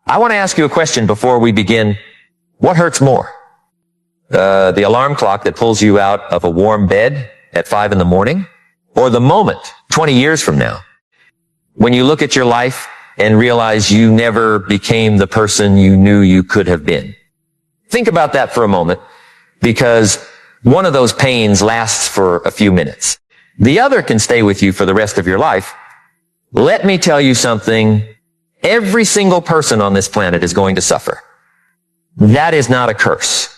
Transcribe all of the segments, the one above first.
I want to ask you a question before we begin. What hurts more? The alarm clock that pulls you out of a warm bed at 5 in the morning? Or the moment, 20 years from now, when you look at your life and realize you never became the person you knew you could have been? Think about that for a moment, because one of those pains lasts for a few minutes. The other can stay with you for the rest of your life. Let me tell you something. Every single person on this planet is going to suffer. That is not a curse.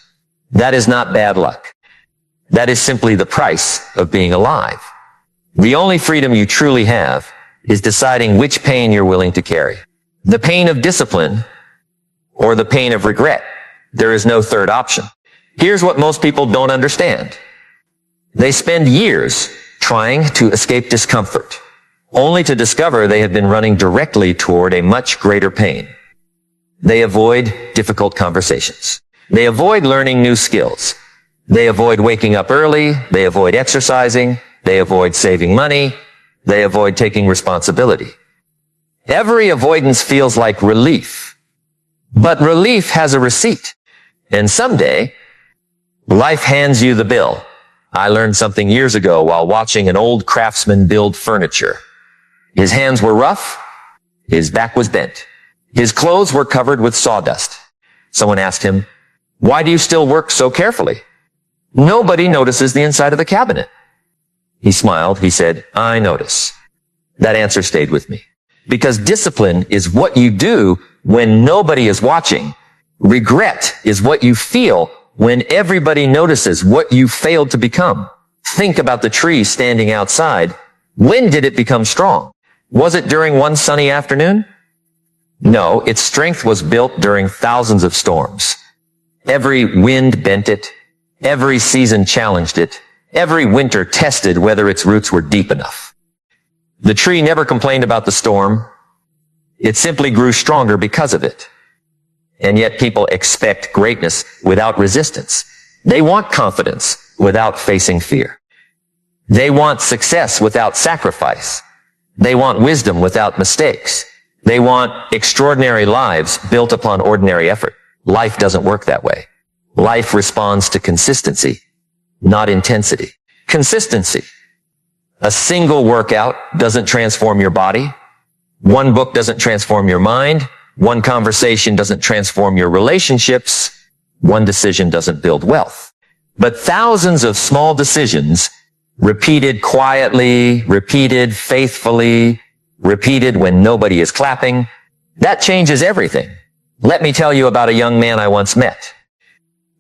That is not bad luck. That is simply the price of being alive. The only freedom you truly have is deciding which pain you're willing to carry. The pain of discipline or the pain of regret. There is no third option. Here's what most people don't understand. They spend years trying to escape discomfort, only to discover they have been running directly toward a much greater pain. They avoid difficult conversations. They avoid learning new skills. They avoid waking up early. They avoid exercising. They avoid saving money. They avoid taking responsibility. Every avoidance feels like relief, but relief has a receipt. And someday, life hands you the bill. I learned something years ago while watching an old craftsman build furniture. His hands were rough. His back was bent. His clothes were covered with sawdust. Someone asked him, "Why do you still work so carefully? Nobody notices the inside of the cabinet." He smiled. He said, "I notice." That answer stayed with me. Because discipline is what you do when nobody is watching. Regret is what you feel when everybody notices what you failed to become. Think about the tree standing outside. When did it become strong? Was it during one sunny afternoon? No, its strength was built during thousands of storms. Every wind bent it. Every season challenged it. Every winter tested whether its roots were deep enough. The tree never complained about the storm. It simply grew stronger because of it. And yet people expect greatness without resistance. They want confidence without facing fear. They want success without sacrifice. They want wisdom without mistakes. They want extraordinary lives built upon ordinary effort. Life doesn't work that way. Life responds to consistency, not intensity. Consistency. A single workout doesn't transform your body. One book doesn't transform your mind. One conversation doesn't transform your relationships. One decision doesn't build wealth. But thousands of small decisions, repeated quietly, repeated faithfully, repeated when nobody is clapping, that changes everything. Let me tell you about a young man I once met.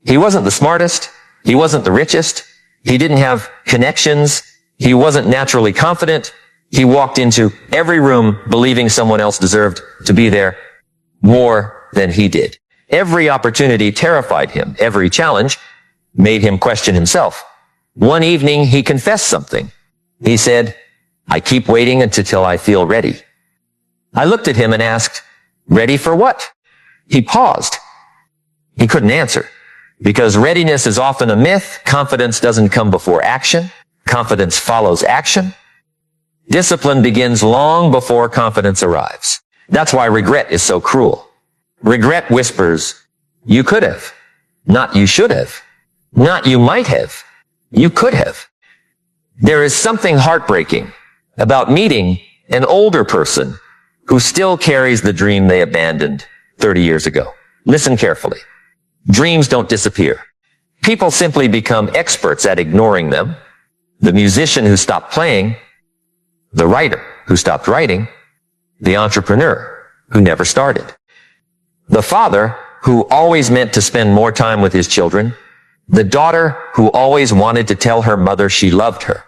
He wasn't the smartest. He wasn't the richest. He didn't have connections. He wasn't naturally confident. He walked into every room believing someone else deserved to be there more than he did. Every opportunity terrified him. Every challenge made him question himself. One evening, he confessed something. He said, "I keep waiting until I feel ready." I looked at him and asked, "Ready for what?" He paused. He couldn't answer. Because readiness is often a myth. Confidence doesn't come before action. Confidence follows action. Discipline begins long before confidence arrives. That's why regret is so cruel. Regret whispers, "You could have." Not "you should have." Not "you might have." You could have. There is something heartbreaking about meeting an older person who still carries the dream they abandoned 30 years ago. Listen carefully. Dreams don't disappear. People simply become experts at ignoring them. The musician who stopped playing, the writer who stopped writing, the entrepreneur who never started, the father who always meant to spend more time with his children, the daughter who always wanted to tell her mother she loved her.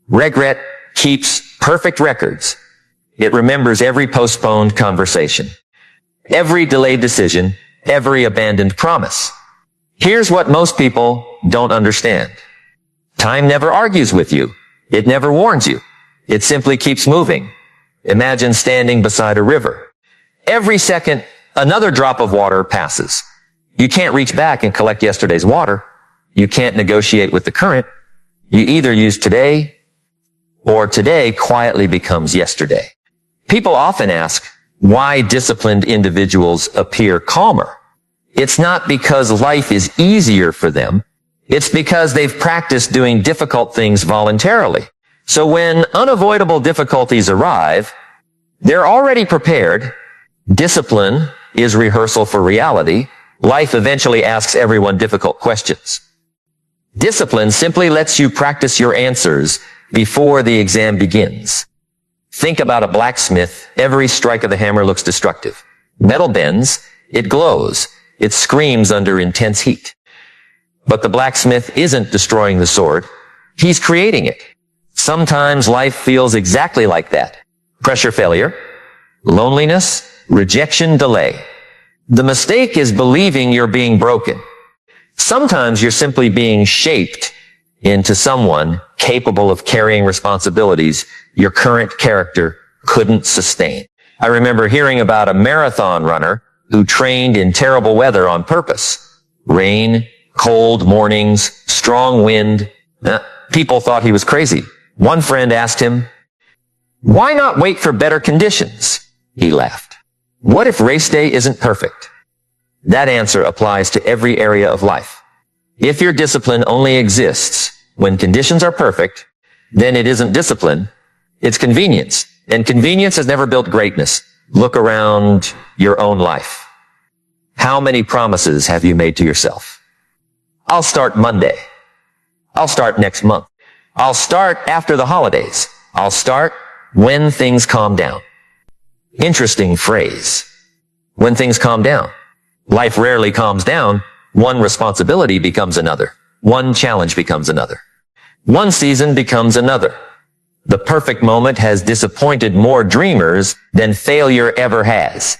Regret keeps perfect records. It remembers every postponed conversation, every delayed decision, every abandoned promise. Here's what most people don't understand. Time never argues with you. It never warns you. It simply keeps moving. Imagine standing beside a river. Every second, another drop of water passes. You can't reach back and collect yesterday's water. You can't negotiate with the current. You either use today, or today quietly becomes yesterday. People often ask, Why disciplined individuals appear calmer. It's not because life is easier for them. It's because they've practiced doing difficult things voluntarily. So when unavoidable difficulties arrive, they're already prepared. Discipline is rehearsal for reality. Life eventually asks everyone difficult questions. Discipline simply lets you practice your answers before the exam begins. Think about a blacksmith. Every strike of the hammer looks destructive. Metal bends, it glows, it screams under intense heat. But the blacksmith isn't destroying the sword. He's creating it. Sometimes life feels exactly like that. Pressure failure, loneliness, rejection, delay. The mistake is believing you're being broken. Sometimes you're simply being shaped into someone capable of carrying responsibilities your current character couldn't sustain. I remember hearing about a marathon runner who trained in terrible weather on purpose. Rain, cold mornings, strong wind. People thought he was crazy. One friend asked him, "Why not wait for better conditions?" He laughed. "What if race day isn't perfect?" That answer applies to every area of life. If your discipline only exists when conditions are perfect, then it isn't discipline, it's convenience. And convenience has never built greatness. Look around your own life. How many promises have you made to yourself? I'll start Monday. I'll start next month. I'll start after the holidays. I'll start when things calm down. Interesting phrase. When things calm down. Life rarely calms down. One responsibility becomes another. One challenge becomes another. One season becomes another. The perfect moment has disappointed more dreamers than failure ever has.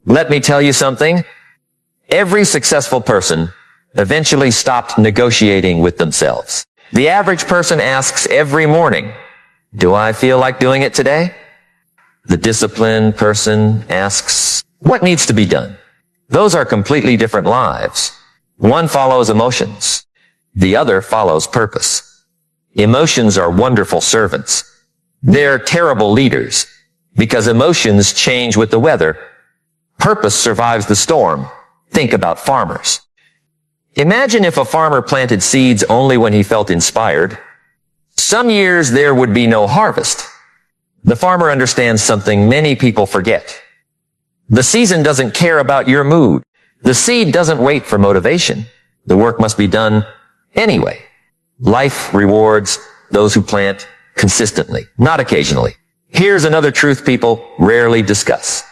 Let me tell you something. Every successful person eventually stopped negotiating with themselves. The average person asks every morning, "Do I feel like doing it today?" The disciplined person asks, "What needs to be done?" Those are completely different lives. One follows emotions. The other follows purpose. Emotions are wonderful servants. They're terrible leaders because emotions change with the weather. Purpose survives the storm. Think about farmers. Imagine if a farmer planted seeds only when he felt inspired. Some years there would be no harvest. The farmer understands something many people forget. The season doesn't care about your mood. The seed doesn't wait for motivation. The work must be done anyway. Life rewards those who plant consistently, not occasionally. Here's another truth people rarely discuss.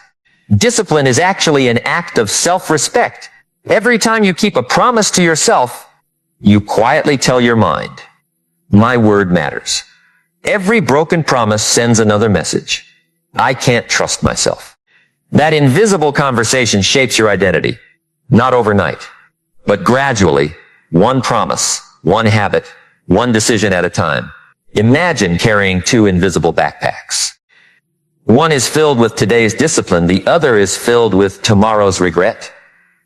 Discipline is actually an act of self-respect. Every time you keep a promise to yourself, you quietly tell your mind, "My word matters." Every broken promise sends another message. I can't trust myself. That invisible conversation shapes your identity, not overnight, but gradually, one promise, one habit, one decision at a time. Imagine carrying two invisible backpacks. One is filled with today's discipline, the other is filled with tomorrow's regret.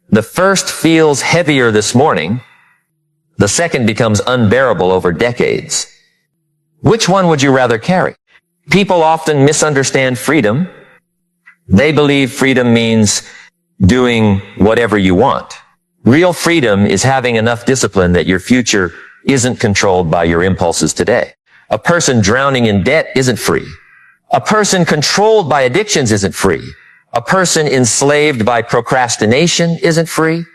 The first feels heavier this morning. The second becomes unbearable over decades. Which one would you rather carry? People often misunderstand freedom. They believe freedom means doing whatever you want. Real freedom is having enough discipline that your future isn't controlled by your impulses today. A person drowning in debt isn't free. A person controlled by addictions isn't free. A person enslaved by procrastination isn't free.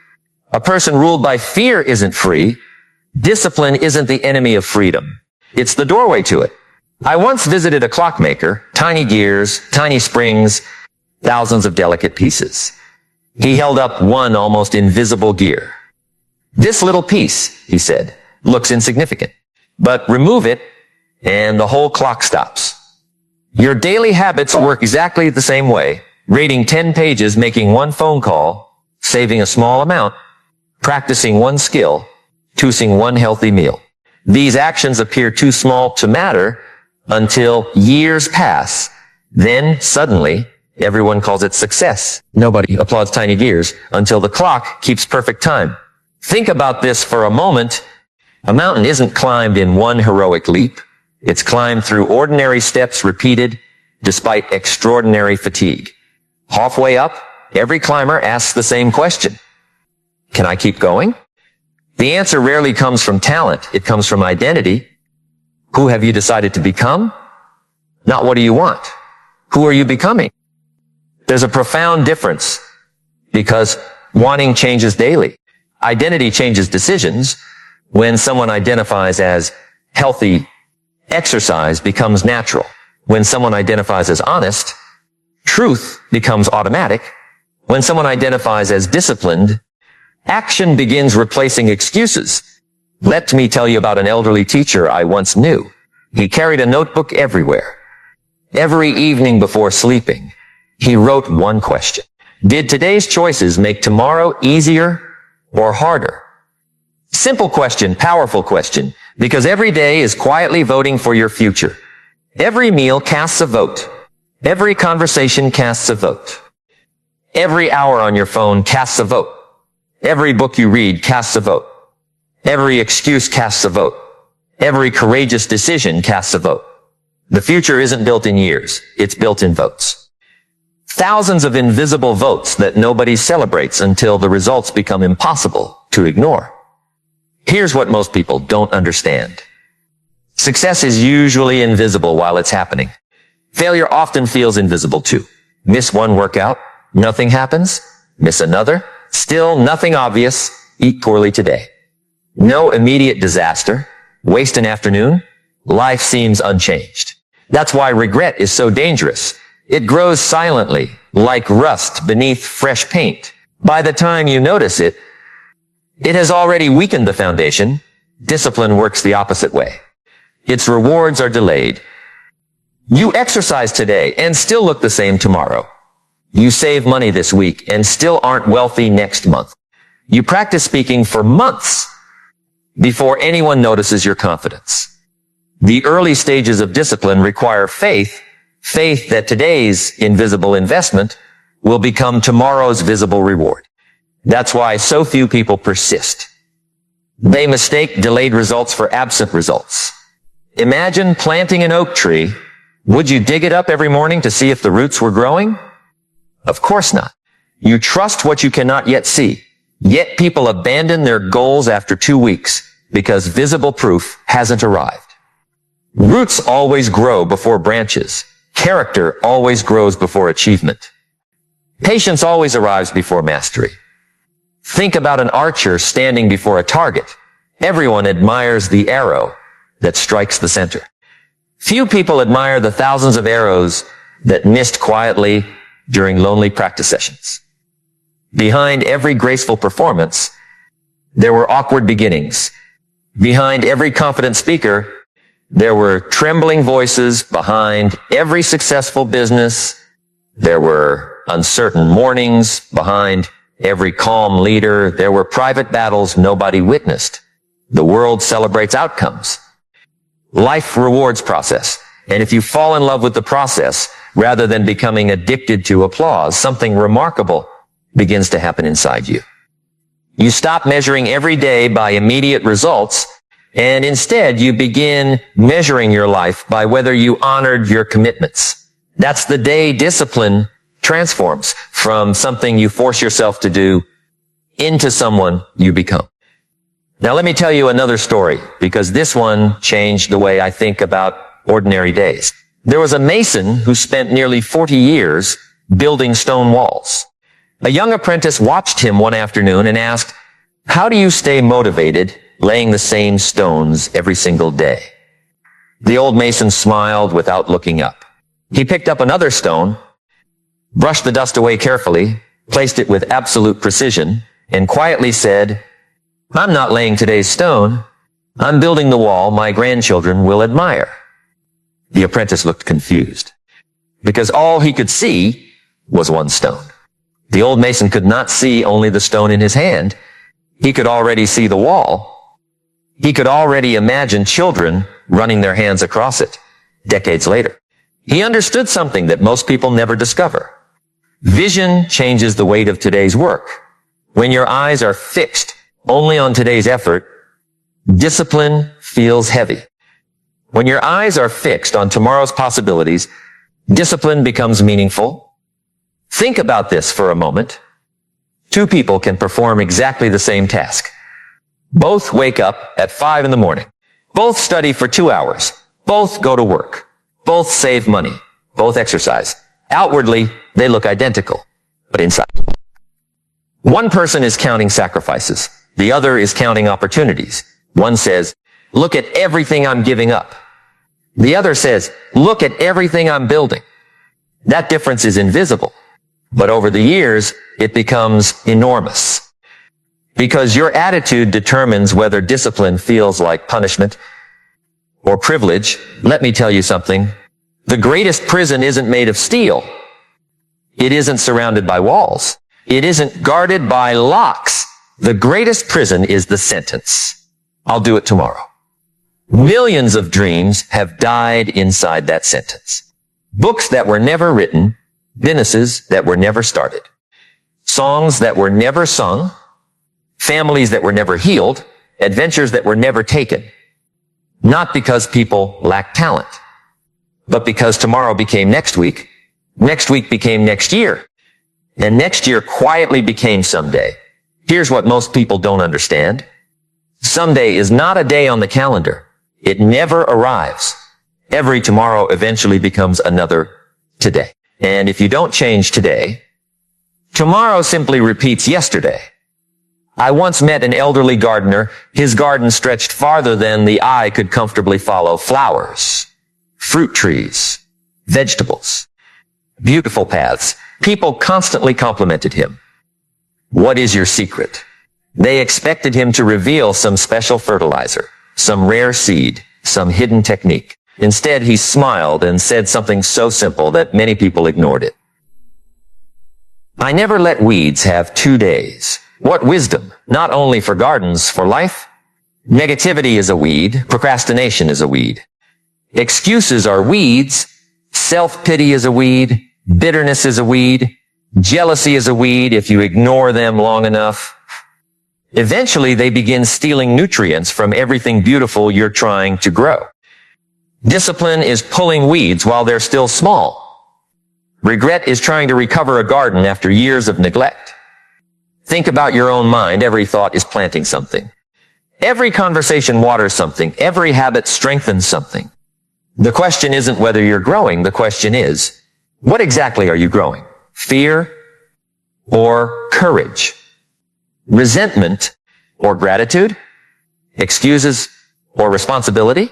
A person ruled by fear isn't free. Discipline isn't the enemy of freedom. It's the doorway to it. I once visited a clockmaker, tiny gears, tiny springs, thousands of delicate pieces. He held up one almost invisible gear. "This little piece," he said, "looks insignificant, but remove it and the whole clock stops." Your daily habits work exactly the same way. Reading 10 pages, making one phone call, saving a small amount, practicing one skill, choosing one healthy meal. These actions appear too small to matter until years pass. Then, suddenly, everyone calls it success. Nobody applauds tiny gears until the clock keeps perfect time. Think about this for a moment. A mountain isn't climbed in one heroic leap. It's climbed through ordinary steps repeated despite extraordinary fatigue. Halfway up, every climber asks the same question. Can I keep going? The answer rarely comes from talent. It comes from identity. Who have you decided to become? Not what do you want? Who are you becoming? There's a profound difference because wanting changes daily. Identity changes decisions. When someone identifies as healthy, exercise becomes natural. When someone identifies as honest, truth becomes automatic. When someone identifies as disciplined, action begins replacing excuses. Let me tell you about an elderly teacher I once knew. He carried a notebook everywhere. Every evening before sleeping, he wrote one question. Did today's choices make tomorrow easier or harder? Simple question, powerful question, because every day is quietly voting for your future. Every meal casts a vote. Every conversation casts a vote. Every hour on your phone casts a vote. Every book you read casts a vote. Every excuse casts a vote. Every courageous decision casts a vote. The future isn't built in years. It's built in votes. Thousands of invisible votes that nobody celebrates until the results become impossible to ignore. Here's what most people don't understand. Success is usually invisible while it's happening. Failure often feels invisible too. Miss one workout, nothing happens. Miss another, still nothing obvious. Eat poorly today. No immediate disaster. Waste an afternoon. Life seems unchanged. That's why regret is so dangerous. It grows silently, like rust beneath fresh paint. By the time you notice it, it has already weakened the foundation. Discipline works the opposite way. Its rewards are delayed. You exercise today and still look the same tomorrow. You save money this week and still aren't wealthy next month. You practice speaking for months before anyone notices your confidence. The early stages of discipline require faith that today's invisible investment will become tomorrow's visible reward. That's why so few people persist. They mistake delayed results for absent results. Imagine planting an oak tree. Would you dig it up every morning to see if the roots were growing? Of course not. You trust what you cannot yet see. Yet people abandon their goals after 2 weeks because visible proof hasn't arrived. Roots always grow before branches. Character always grows before achievement. Patience always arrives before mastery. Think about an archer standing before a target. Everyone admires the arrow that strikes the center. Few people admire the thousands of arrows that missed quietly during lonely practice sessions. Behind every graceful performance, there were awkward beginnings. Behind every confident speaker, there were trembling voices. Behind every successful business, there were uncertain mornings. Behind every calm leader, there were private battles nobody witnessed. The world celebrates outcomes. Life rewards process. And if you fall in love with the process, rather than becoming addicted to applause, something remarkable begins to happen inside you. You stop measuring every day by immediate results, and instead you begin measuring your life by whether you honored your commitments. That's the day discipline transforms from something you force yourself to do into someone you become. Now let me tell you another story, because this one changed the way I think about ordinary days. There was a mason who spent nearly 40 years building stone walls. A young apprentice watched him one afternoon and asked, "How do you stay motivated laying the same stones every single day?" The old mason smiled without looking up. He picked up another stone, brushed the dust away carefully, placed it with absolute precision, and quietly said, "I'm not laying today's stone. I'm building the wall my grandchildren will admire." The apprentice looked confused, because all he could see was one stone. The old mason could not see only the stone in his hand. He could already see the wall. He could already imagine children running their hands across it decades later. He understood something that most people never discover. Vision changes the weight of today's work. When your eyes are fixed only on today's effort, discipline feels heavy. When your eyes are fixed on tomorrow's possibilities, discipline becomes meaningful. Think about this for a moment. Two people can perform exactly the same task. Both wake up at 5 in the morning. Both study for 2 hours. Both go to work. Both save money. Both exercise. Outwardly, they look identical, but inside. One person is counting sacrifices. The other is counting opportunities. One says, look at everything I'm giving up. The other says, look at everything I'm building. That difference is invisible, but over the years, it becomes enormous. Because your attitude determines whether discipline feels like punishment or privilege. Let me tell you something. The greatest prison isn't made of steel. It isn't surrounded by walls. It isn't guarded by locks. The greatest prison is the sentence. I'll do it tomorrow. Millions of dreams have died inside that sentence. Books that were never written, businesses that were never started, songs that were never sung, families that were never healed, adventures that were never taken. Not because people lacked talent, but because tomorrow became next week became next year, and next year quietly became someday. Here's what most people don't understand. Someday is not a day on the calendar. It never arrives. Every tomorrow eventually becomes another today. And if you don't change today, tomorrow simply repeats yesterday. I once met an elderly gardener. His garden stretched farther than the eye could comfortably follow. Flowers, fruit trees, vegetables, beautiful paths. People constantly complimented him. What is your secret? They expected him to reveal some special fertilizer, some rare seed, some hidden technique. Instead, he smiled and said something so simple that many people ignored it. I never let weeds have 2 days. What wisdom, not only for gardens, for life? Negativity is a weed. Procrastination is a weed. Excuses are weeds. Self-pity is a weed. Bitterness is a weed. Jealousy is a weed if you ignore them long enough. Eventually, they begin stealing nutrients from everything beautiful you're trying to grow. Discipline is pulling weeds while they're still small. Regret is trying to recover a garden after years of neglect. Think about your own mind. Every thought is planting something. Every conversation waters something. Every habit strengthens something. The question isn't whether you're growing. The question is, what exactly are you growing? Fear or courage? Resentment or gratitude? Excuses or responsibility?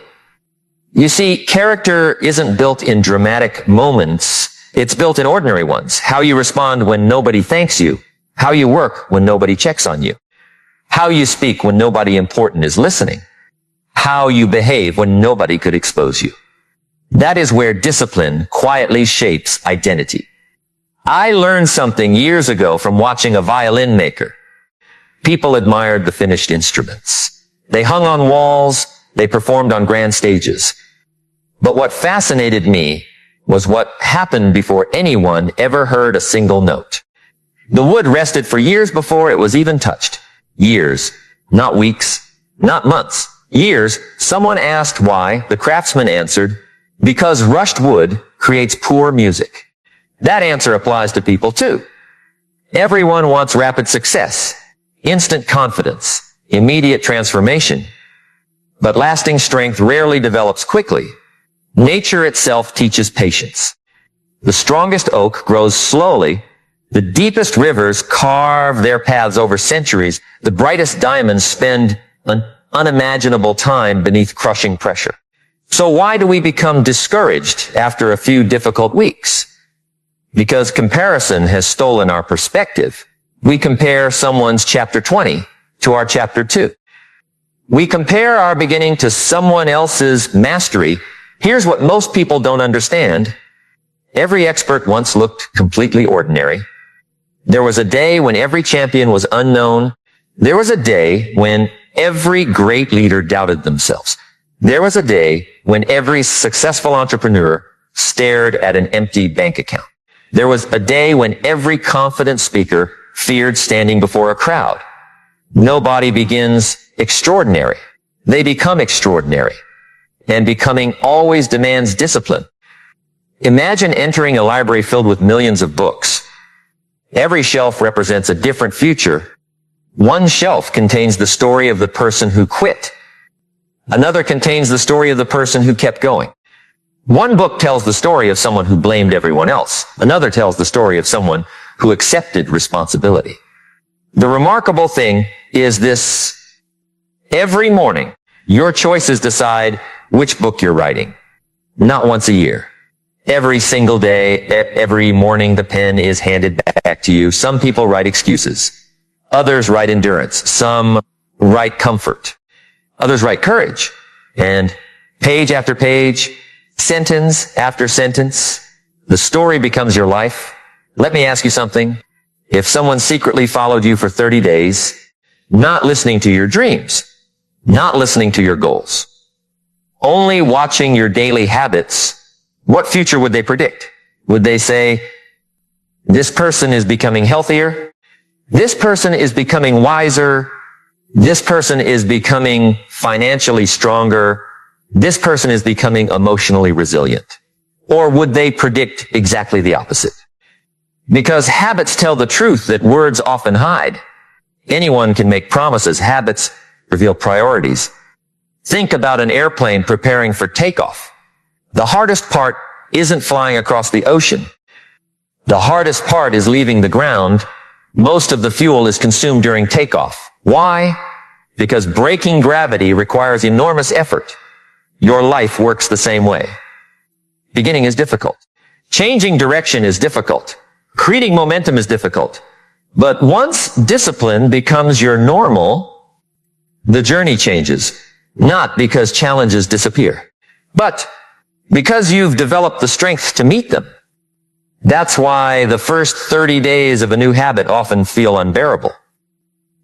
You see, character isn't built in dramatic moments. It's built in ordinary ones. How you respond when nobody thanks you. How you work when nobody checks on you. How you speak when nobody important is listening. How you behave when nobody could expose you. That is where discipline quietly shapes identity. I learned something years ago from watching a violin maker. People admired the finished instruments. They hung on walls. They performed on grand stages. But what fascinated me was what happened before anyone ever heard a single note. The wood rested for years before it was even touched. Years, not weeks, not months. Years. Someone asked why. The craftsman answered, because rushed wood creates poor music. That answer applies to people too. Everyone wants rapid success, instant confidence, immediate transformation. But lasting strength rarely develops quickly. Nature itself teaches patience. The strongest oak grows slowly. The deepest rivers carve their paths over centuries. The brightest diamonds spend an unimaginable time beneath crushing pressure. So why do we become discouraged after a few difficult weeks? Because comparison has stolen our perspective. We compare someone's chapter 20 to our chapter 2. We compare our beginning to someone else's mastery. Here's what most people don't understand. Every expert once looked completely ordinary. There was a day when every champion was unknown. There was a day when every great leader doubted themselves. There was a day when every successful entrepreneur stared at an empty bank account. There was a day when every confident speaker feared standing before a crowd. Nobody begins extraordinary. They become extraordinary. And becoming always demands discipline. Imagine entering a library filled with millions of books. Every shelf represents a different future. One shelf contains the story of the person who quit. Another contains the story of the person who kept going. One book tells the story of someone who blamed everyone else. Another tells the story of someone who accepted responsibility. The remarkable thing is this: every morning, your choices decide which book you're writing. Not once a year. Every single day, every morning, the pen is handed back to you. Some people write excuses. Others write endurance. Some write comfort. Others write courage. And page after page, sentence after sentence, the story becomes your life. Let me ask you something. If someone secretly followed you for 30 days, not listening to your dreams, not listening to your goals, only watching your daily habits, what future would they predict? Would they say, this person is becoming healthier? This person is becoming wiser? This person is becoming financially stronger? This person is becoming emotionally resilient? Or would they predict exactly the opposite? Because habits tell the truth that words often hide. Anyone can make promises. Habits reveal priorities. Think about an airplane preparing for takeoff. The hardest part isn't flying across the ocean. The hardest part is leaving the ground. Most of the fuel is consumed during takeoff. Why? Because breaking gravity requires enormous effort. Your life works the same way. Beginning is difficult. Changing direction is difficult. Creating momentum is difficult. But once discipline becomes your normal, the journey changes. Not because challenges disappear, but because you've developed the strength to meet them. That's why the first 30 days of a new habit often feel unbearable.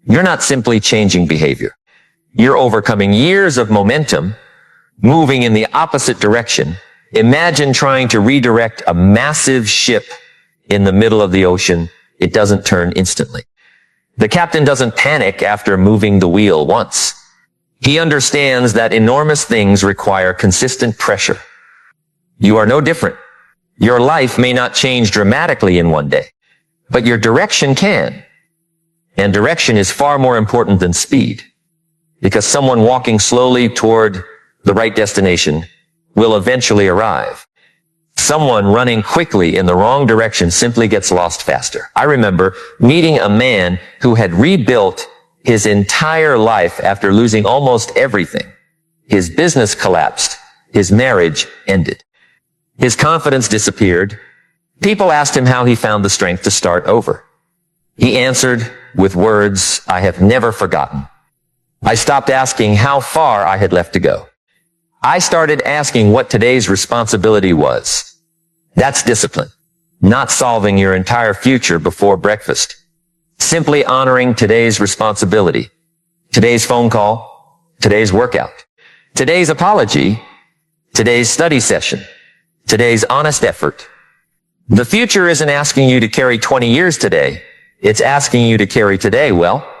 You're not simply changing behavior. You're overcoming years of momentum, moving in the opposite direction. Imagine trying to redirect a massive ship in the middle of the ocean. It doesn't turn instantly. The captain doesn't panic after moving the wheel once. He understands that enormous things require consistent pressure. You are no different. Your life may not change dramatically in one day, but your direction can. And direction is far more important than speed, because someone walking slowly toward the right destination will eventually arrive. Someone running quickly in the wrong direction simply gets lost faster. I remember meeting a man who had rebuilt his entire life after losing almost everything. His business collapsed. His marriage ended. His confidence disappeared. People asked him how he found the strength to start over. He answered with words I have never forgotten. I stopped asking how far I had left to go. I started asking what today's responsibility was. That's discipline. Not solving your entire future before breakfast. Simply honoring today's responsibility. Today's phone call. Today's workout. Today's apology. Today's study session. Today's honest effort. The future isn't asking you to carry 20 years today. It's asking you to carry today. Well,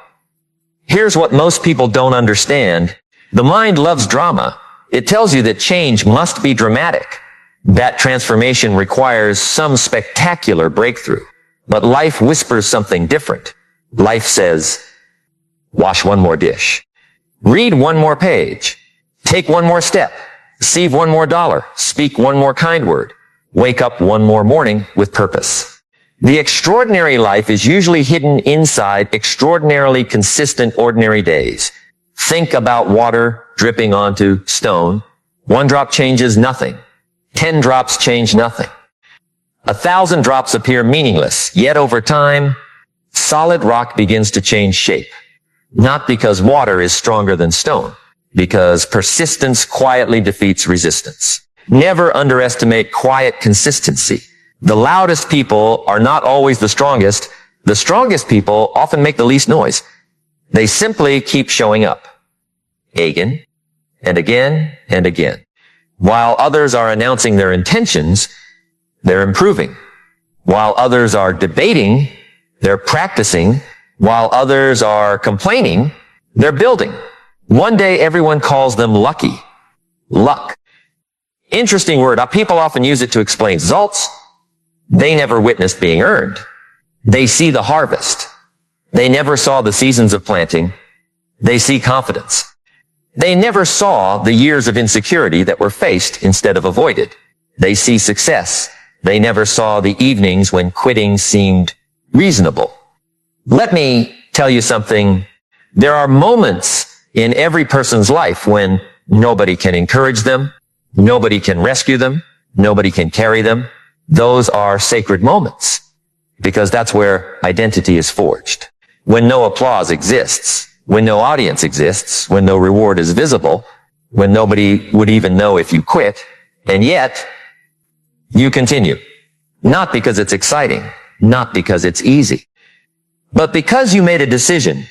here's what most people don't understand. The mind loves drama. It tells you that change must be dramatic. That transformation requires some spectacular breakthrough. But life whispers something different. Life says, wash one more dish. Read one more page. Take one more step. Receive one more dollar. Speak one more kind word. Wake up one more morning with purpose. The extraordinary life is usually hidden inside extraordinarily consistent ordinary days. Think about water dripping onto stone. 1 drop changes nothing. 10 drops change nothing. 1,000 drops appear meaningless, yet over time, solid rock begins to change shape. Not because water is stronger than stone, because persistence quietly defeats resistance. Never underestimate quiet consistency. The loudest people are not always the strongest. The strongest people often make the least noise. They simply keep showing up. Again, and again, and again. While others are announcing their intentions, they're improving. While others are debating, they're practicing. While others are complaining, they're building. One day everyone calls them lucky. Luck. Interesting word. People often use it to explain results they never witnessed being earned. They see the harvest. They never saw the seasons of planting. They see confidence. They never saw the years of insecurity that were faced instead of avoided. They see success. They never saw the evenings when quitting seemed reasonable. Let me tell you something. There are moments in every person's life when nobody can encourage them, nobody can rescue them, nobody can carry them. Those are sacred moments because that's where identity is forged. When no applause exists, when no audience exists, when no reward is visible, when nobody would even know if you quit, and yet you continue. Not because it's exciting, not because it's easy, but because you made a decision